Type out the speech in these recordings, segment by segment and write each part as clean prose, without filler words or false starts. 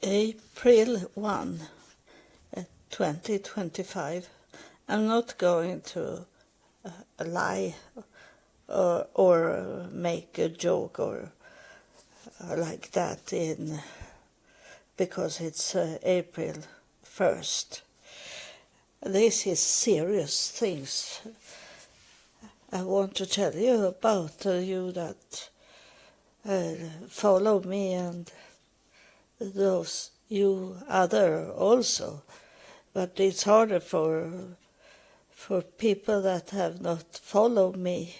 April 1, 2025. I'm not going to lie or make a joke or like that because it's April 1st. This is serious things I want to tell you about, you that follow me and those you other also. But it's harder for people that have not followed me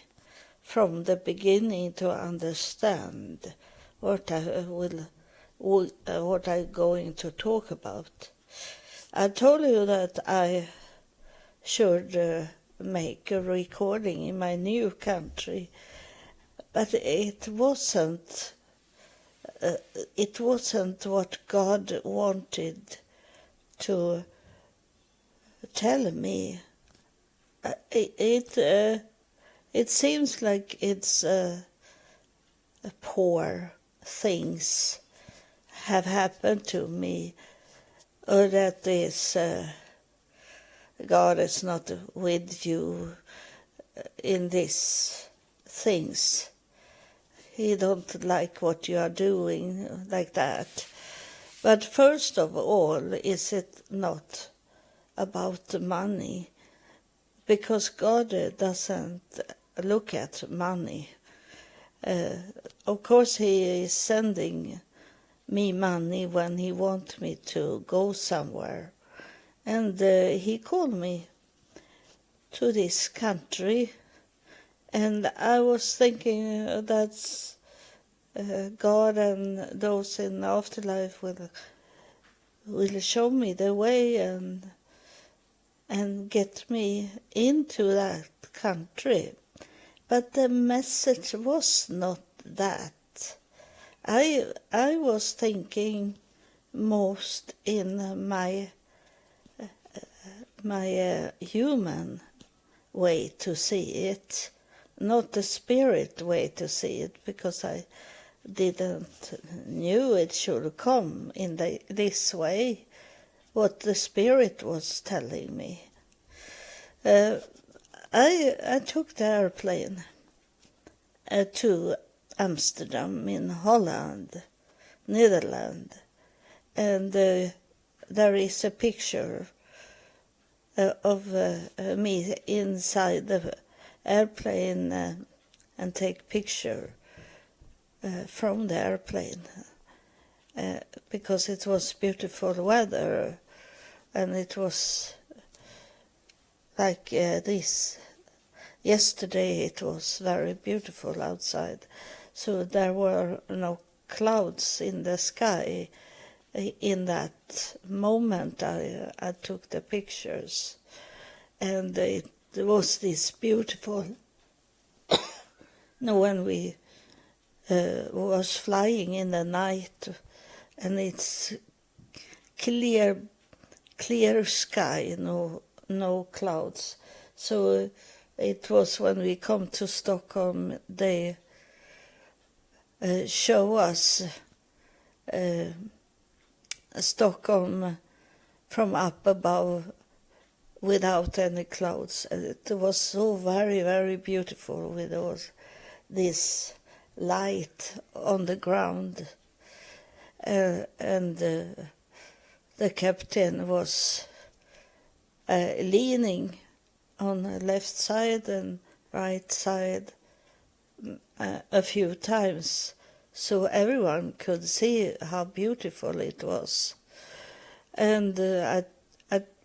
from the beginning to understand what what I'm going to talk about. I told you that I should make a recording in my new country, but it wasn't what God wanted to tell me. It seems like it's poor things have happened to me, or that is God is not with you in these things. He don't like what you are doing, like that. But first of all, is it not about the money? Because God doesn't look at money. Of course, He is sending me money when He wants me to go somewhere. And He called me to this country, and I was thinking that's God and those in the afterlife will show me the way and get me into that country. But the message was not that. I was thinking most in my human way to see it, not the spirit way to see it, because I didn't knew it should come in this way, what the spirit was telling me. I took the airplane to Amsterdam in Holland, Netherlands, and there is a picture of me inside the airplane and take picture from the airplane because it was beautiful weather, and it was like this. Yesterday it was very beautiful outside, so there were no clouds in the sky in that moment I took the pictures, and it was this beautiful when we was flying in the night, and it's clear sky, no clouds. So it was when we come to Stockholm, they show us Stockholm from up above without any clouds. And it was so very, very beautiful with all this light on the ground. And the captain was leaning on the left side and right side a few times, so everyone could see how beautiful it was. And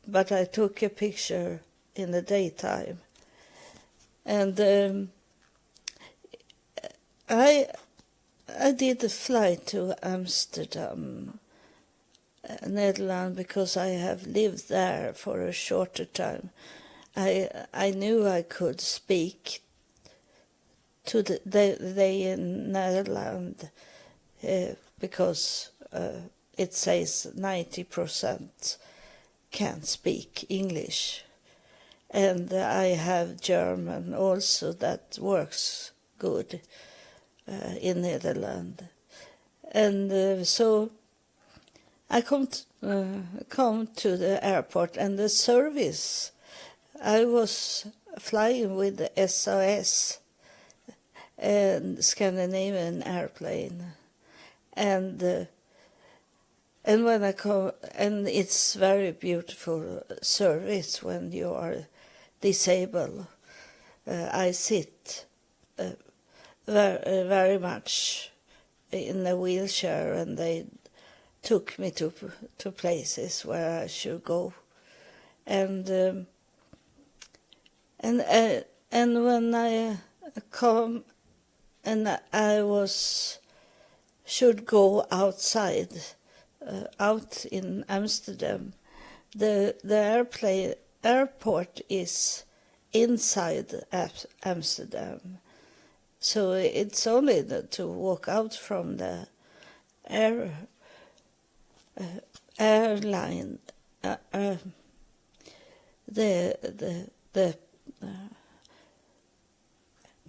but I took a picture in the daytime, and I did a flight to Amsterdam, Netherlands, because I have lived there for a shorter time. I knew I could speak to they in Netherlands because it says 90% can speak English, and I have German also that works good in Netherlands, and so I come to the airport, and the service, I was flying with the SAS, and Scandinavian airplane, and when I come, and it's very beautiful service when you are disabled. I sit very much in a wheelchair, and they took me to places where I should go, and when I come and I should go outside, out in Amsterdam, the airport is inside Amsterdam, so it's only to walk out from the airline, the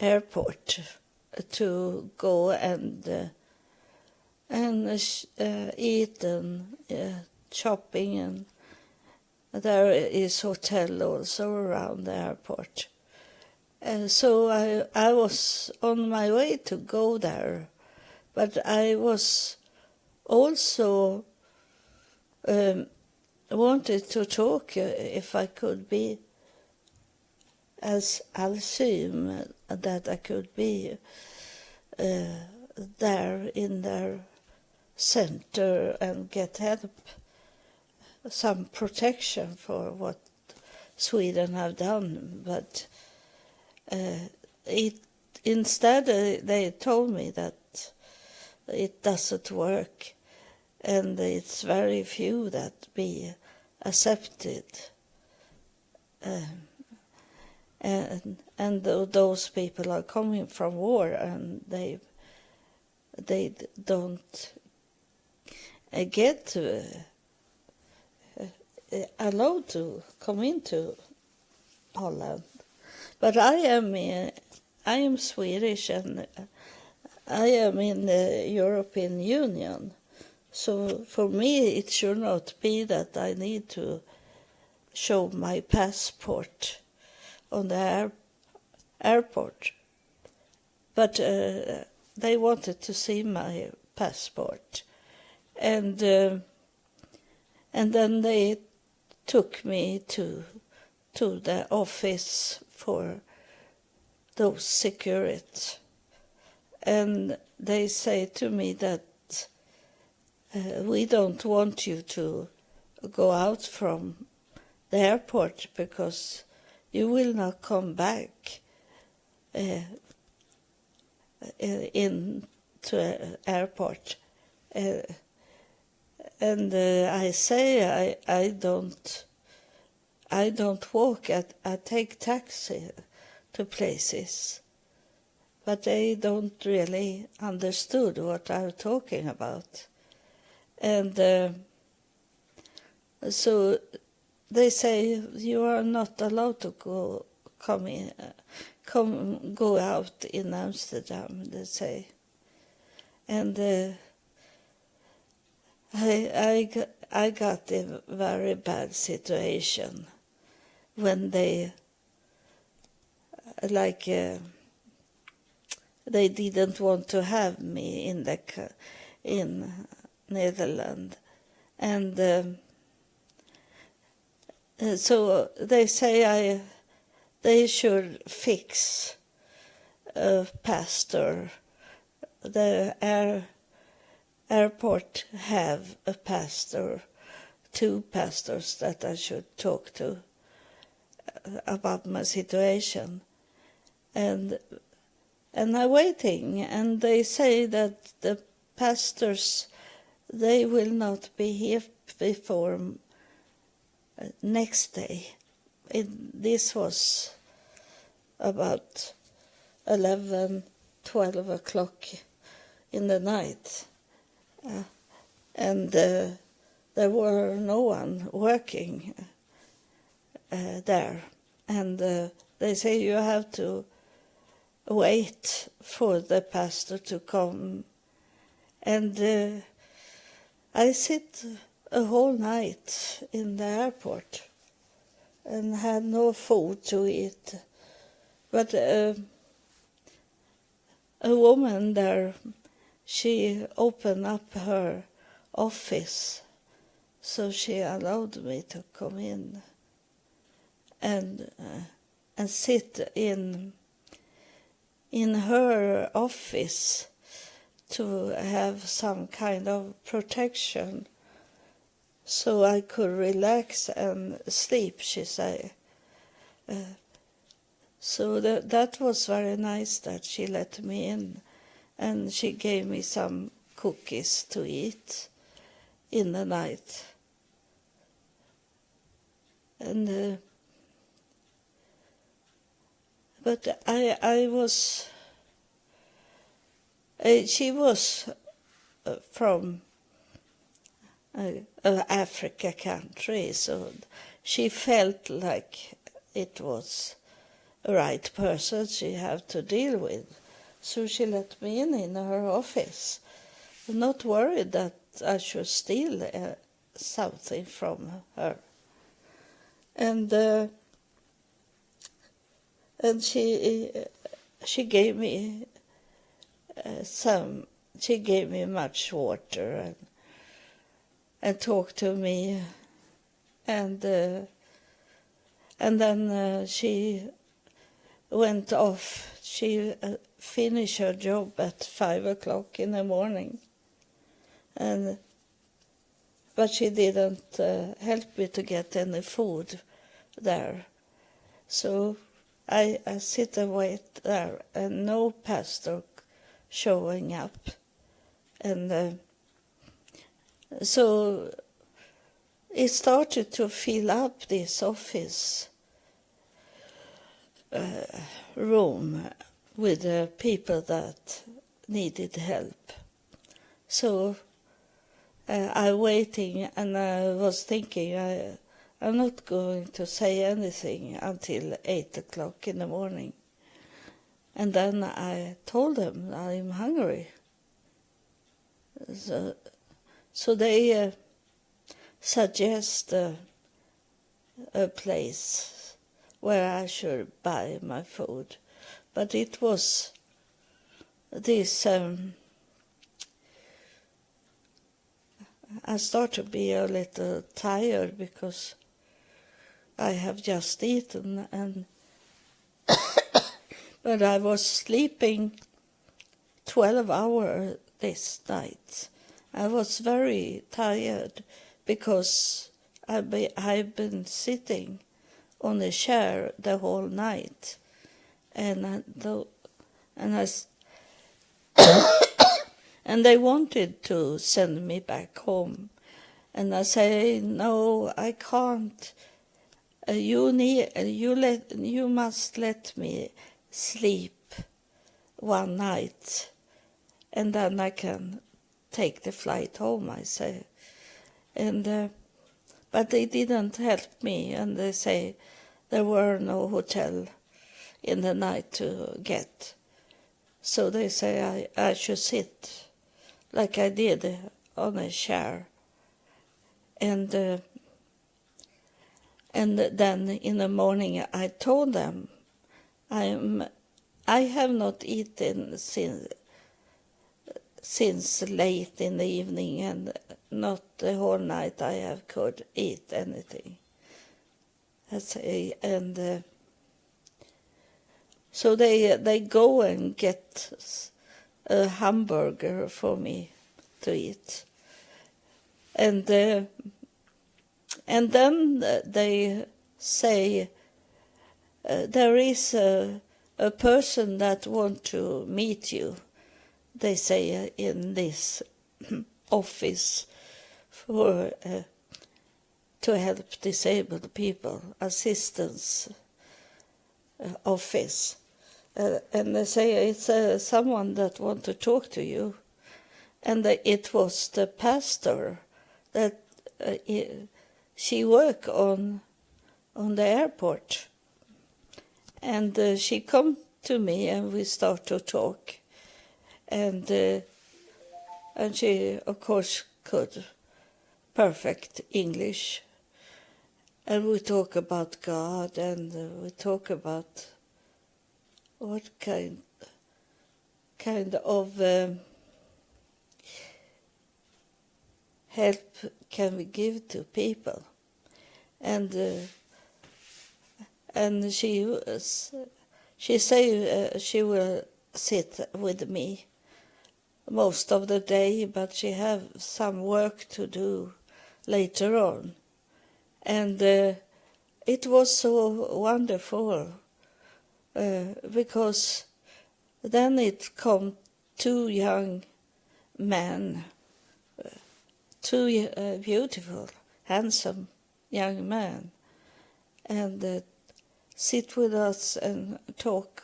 airport, to go and eat and shopping, and there is hotel also around the airport. So I was on my way to go there, but I was also wanted to talk if I could be, as I'll assume that I could be there in their center and get help, some protection for what Sweden have done. But instead they told me that it doesn't work, and it's very few that be accepted. And those people are coming from war, and they don't get allowed to come into Holland. But I am Swedish, and I am in the European Union. So for me, it should not be that I need to show my passport on the airport. But they wanted to see my passport, and then they took me to the office for those security, and they say to me that we don't want you to go out from the airport because you will not come back into the airport. And I say I don't walk. I take taxi to places, but they don't really understood what I'm talking about. And so they say you are not allowed to go out in Amsterdam, they say. And I got a very bad situation when they they didn't want to have me in Netherlands, and so they say they should fix a pastor. The airport have a pastor, 2 pastors that I should talk to about my situation, and I'm waiting, and they say that the pastors, they will not be here before next day. This was about 11, 12 o'clock in the night, and there were no one working there, and they say you have to wait for the pastor to come, and I sit a whole night in the airport and had no food to eat. But a woman there, she opened up her office, so she allowed me to come in and sit in her office to have some kind of protection so I could relax and sleep, she said. So that was very nice that she let me in, and she gave me some cookies to eat in the night. And but I was, she was from an Africa country, so she felt like it was a right person she had to deal with. So she let me in her office, not worried that I should steal something from her. And she gave me she gave me much water and talked to me, and then she went off. She finished her job at 5 o'clock in the morning, but she didn't help me to get any food there. So I sit and wait there, and no pastor showing up. And so it started to fill up this office room with people that needed help. So I'm waiting, and I was thinking, I'm not going to say anything until 8 o'clock in the morning. And then I told them I'm hungry. So they suggest a place where I should buy my food. But it was this, I start to be a little tired because I have just eaten, and but I was sleeping 12 hours this night. I was very tired because I've been sitting on a chair the whole night, and they wanted to send me back home, and I say, no, I can't. You must let me sleep one night, and then I can take the flight home, I say. And but they didn't help me, and they say there were no hotel in the night to get. So they say I should sit like I did on a chair. And then in the morning I told them I have not eaten since late in the evening, and not the whole night I could eat anything. And so they go and get a hamburger for me to eat, and then they say there is a person that wants to meet you. They say in this office for to help disabled people, assistance office, and they say it's someone that wants to talk to you, and it was the pastor that she worked on the airport, and she come to me and we start to talk, and she of course could perfect English. And we talk about God, and we talk about what kind of help can we give to people. And she say she will sit with me most of the day, but she have some work to do later on. And it was so wonderful because then it come two young men, two beautiful, handsome young men, and sit with us and talk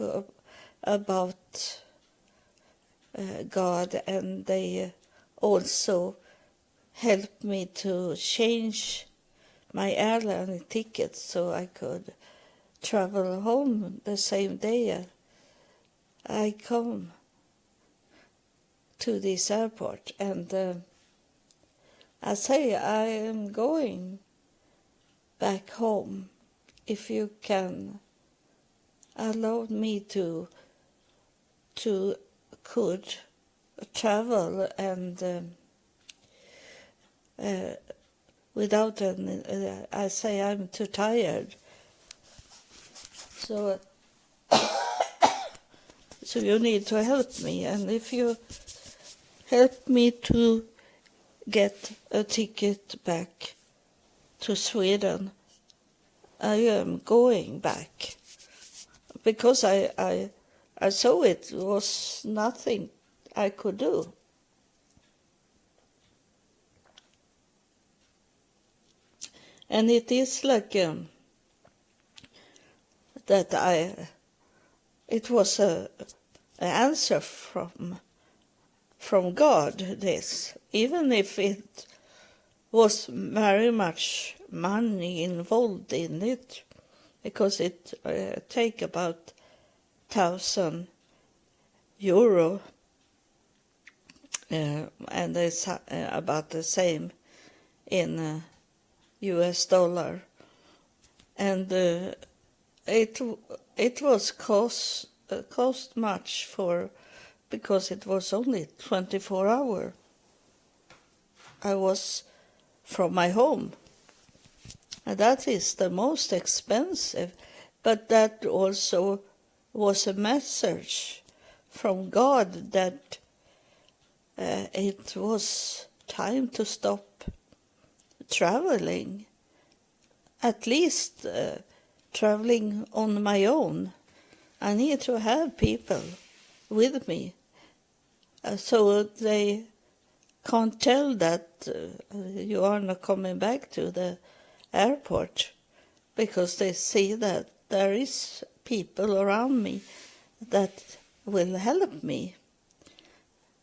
about God, and they also helped me to change my airline ticket so I could travel home the same day I come to this airport. And I say I am going back home if you can allow me to could travel and without I say I'm too tired. So you need to help me, and if you help me to get a ticket back to Sweden, I am going back, because I saw it was nothing I could do. And it is like that it was an answer from God, this, even if it was very much money involved in it, because it take about 1,000 euro, and it's about the same in US dollar, and it was cost much because it was only 24 hours. I was from my home, and that is the most expensive, but that also was a message from God that it was time to stop traveling, at least traveling on my own. I need to have people with me, so they can't tell that you are not coming back to the airport, because they see that there is people around me that will help me.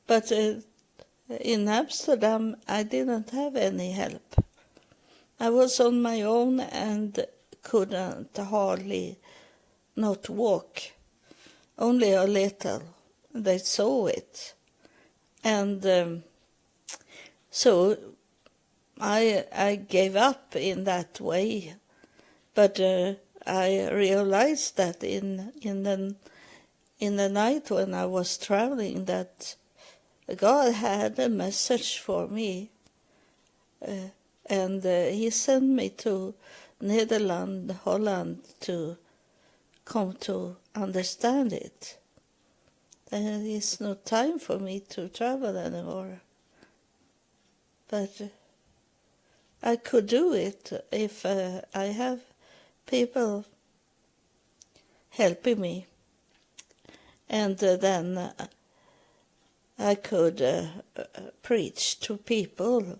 But in Amsterdam, I didn't have any help. I was on my own and couldn't hardly not walk, only a little. They saw it. And so I gave up in that way. But I realized that in the night when I was traveling, that God had a message for me. And he sent me to Netherlands, Holland, to come to understand it. There is no time for me to travel anymore. But I could do it if I have people helping me. And then I could preach to people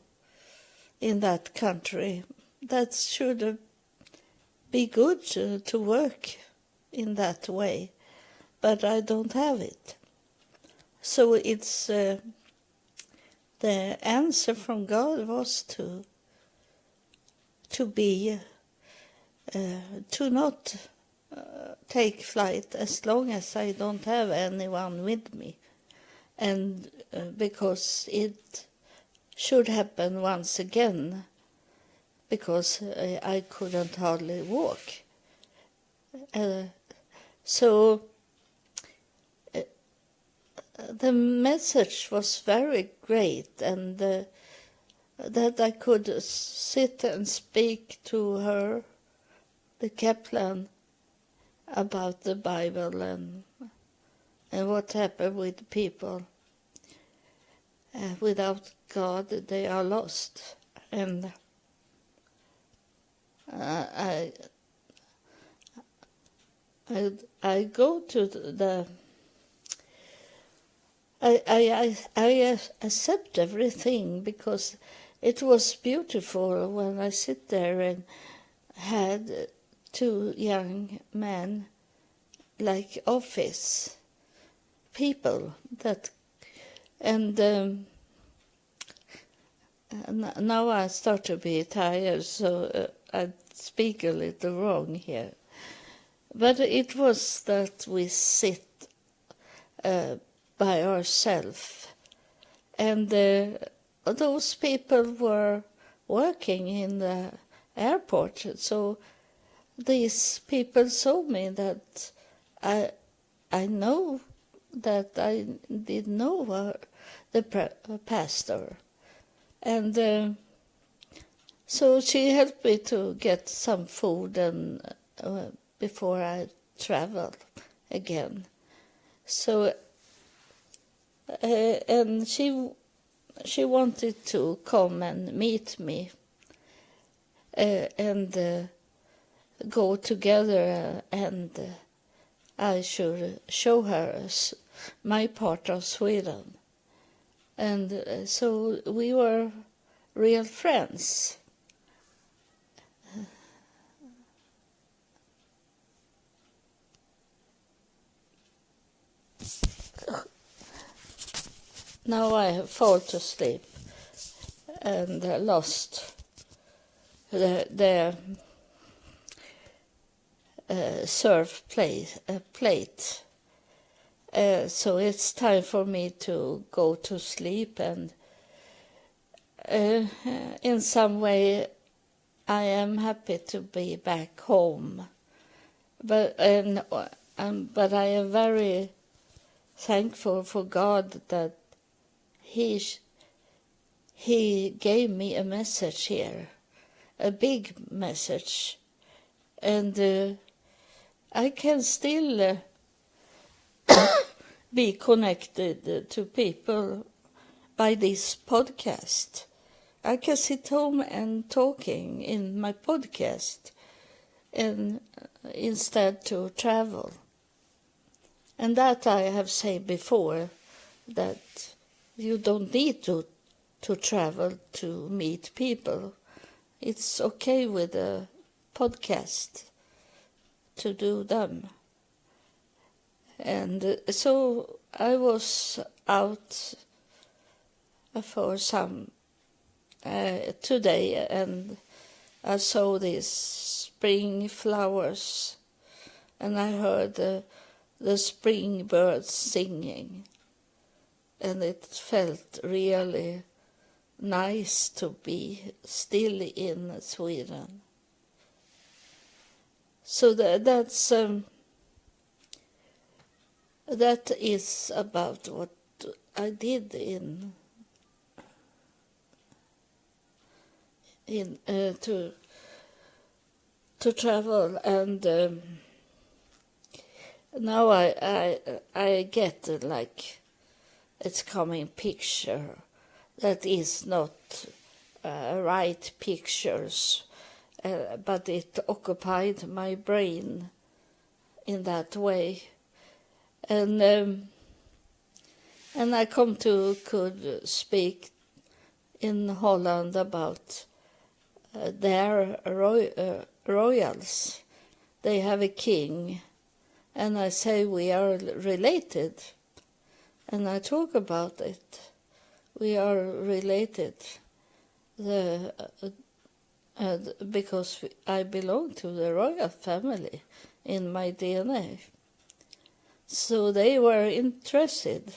in that country. That should be good to work in that way, but I don't have it. So it's the answer from God was to be to not take flight as long as I don't have anyone with me, and because it should happen once again, because I couldn't hardly walk. So the message was very great, and that I could sit and speak to her, the Kaplan, about the Bible and what happened with people. Without God, they are lost. And I go to the. I accept everything, because it was beautiful when I sit there and had two young men, like office people, that, and now I start to be tired, so I speak a little wrong here. But it was that we sit by ourselves, and those people were working in the airport, so these people saw me that I know that I did know the pastor, and so she helped me to get some food and before I traveled again. So and she wanted to come and meet me and go together, and I should show her my part of Sweden. And so we were real friends. Now I fall to sleep and lost the serve plate. So it's time for me to go to sleep, and in some way I am happy to be back home. But I am very thankful for God that He gave me a message here, a big message, and I can still be connected to people by this podcast. I can sit home and talking in my podcast, and instead to travel. And that I have said before, that you don't need to travel to meet people. It's okay with a podcast to do them. And so I was out for some today, and I saw these spring flowers, and I heard the spring birds singing, and it felt really nice to be still in Sweden. So that is about what I did in to travel, and now I get like it's coming picture that is not right pictures, but it occupied my brain in that way, and I could speak in Holland about their royals. They have a king, and I say we are related, and I talk about it. We are related, because I belong to the royal family in my DNA. So they were interested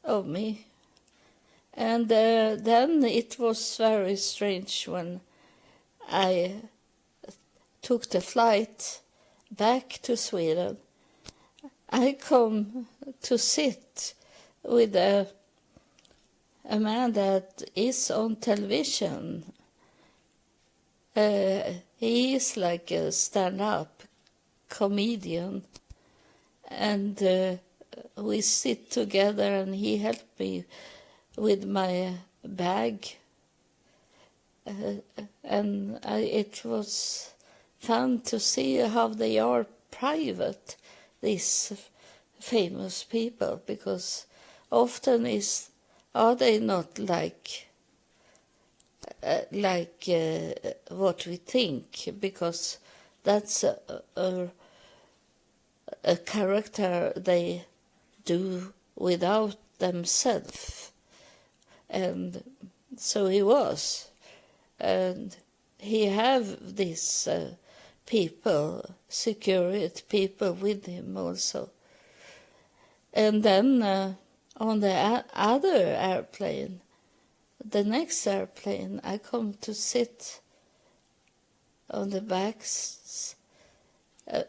of me, And then it was very strange when I took the flight back to Sweden. I come to sit with a man that is on television. He is like a stand-up comedian, and we sit together, and he helped me with my bag, and it was fun to see how they are private, these famous people, because often are they not like what we think, because that's a character they do without themselves. And so he was, and he have these people, security people with him also. And then on the other airplane, the next airplane, I come to sit on the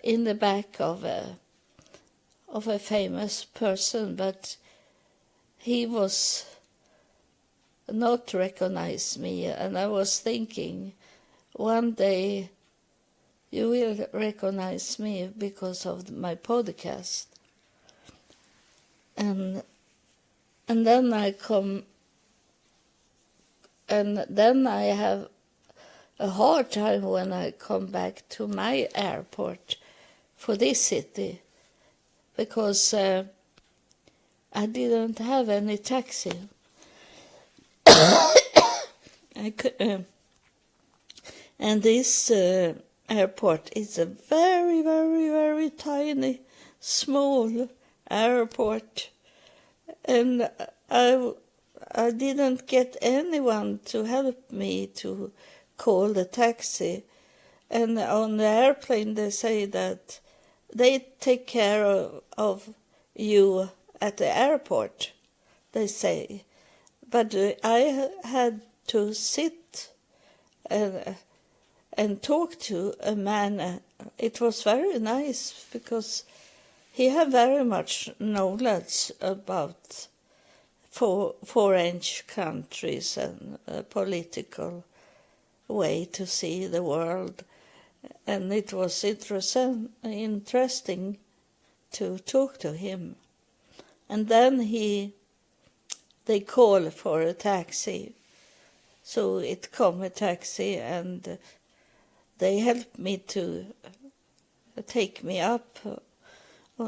in the back of a famous person, but he was not recognize me, and I was thinking, one day you will recognize me because of my podcast. And then I come, and then I have a hard time when I come back to my airport for this city, because I didn't have any taxi. And this airport is a very, very, very tiny, small airport, and I didn't get anyone to help me to call the taxi. And on the airplane they say that they take care of you at the airport, they say. But I had to sit and talk to a man. It was very nice because he had very much knowledge about foreign countries and political way to see the world. And it was interesting to talk to him. And then they call for a taxi. So it come a taxi, and they helped me to take me up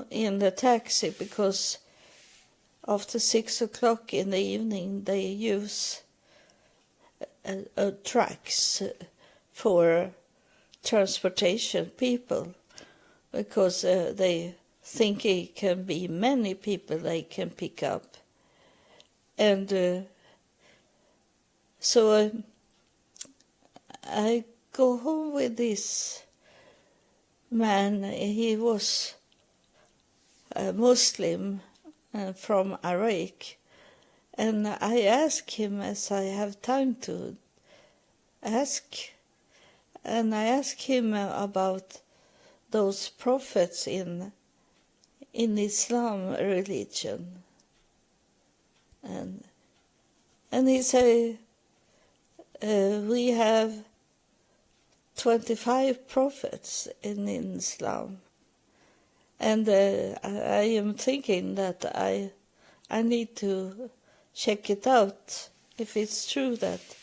in the taxi, because after 6 o'clock in the evening they use trucks for transportation people, because they think it can be many people they can pick up. And so I go home with this man. He was a Muslim from Iraq, and I asked him, as I have time to ask, and I asked him about those prophets in Islam religion, and he said, we have 25 prophets in Islam, and I am thinking that I need to check it out if it's true that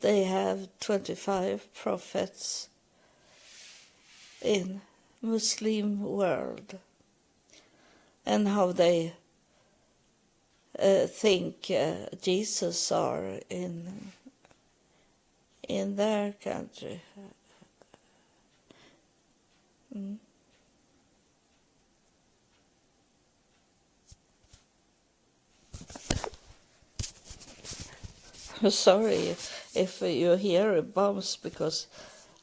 they have 25 prophets in Muslim world, and how they think Jesus are in their country. Sorry if you hear a bounce, because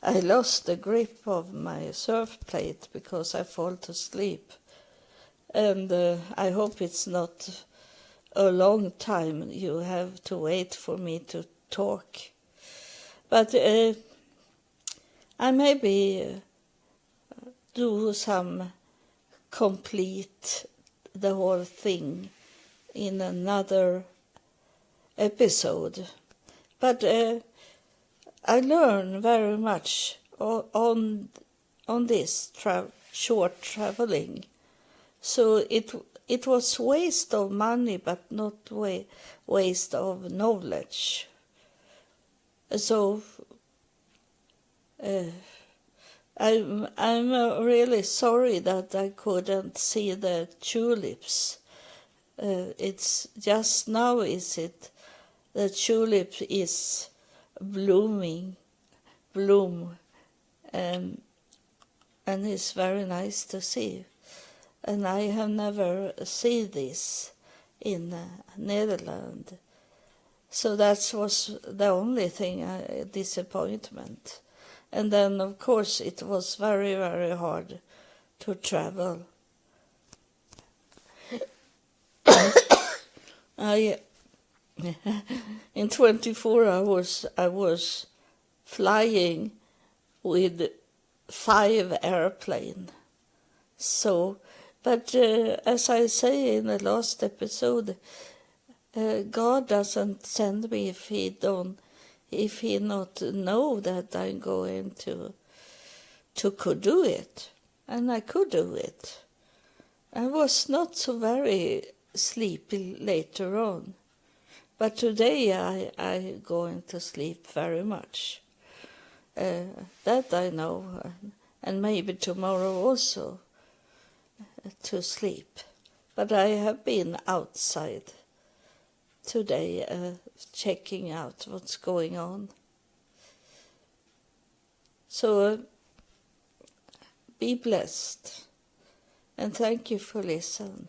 I lost the grip of my surf plate because I fall to sleep. And I hope it's not a long time you have to wait for me to talk. But I maybe do some complete the whole thing in another episode. But I learn very much on this short traveling. So it was waste of money, but not waste of knowledge. So I'm really sorry that I couldn't see the tulips. It's just now the tulip is bloom, and it's very nice to see. And I have never seen this in Netherlands. So that was the only thing, disappointment. And then, of course, it was very, very hard to travel. In 24 hours, I was flying with 5 airplanes. So, but as I say in the last episode, God doesn't send me if he not know that I'm going to could do it. And I could do it. I was not so very sleepy later on. But today I going to sleep very much. That I know. And maybe tomorrow also to sleep. But I have been outside today checking out what's going on. So be blessed. And thank you for listening.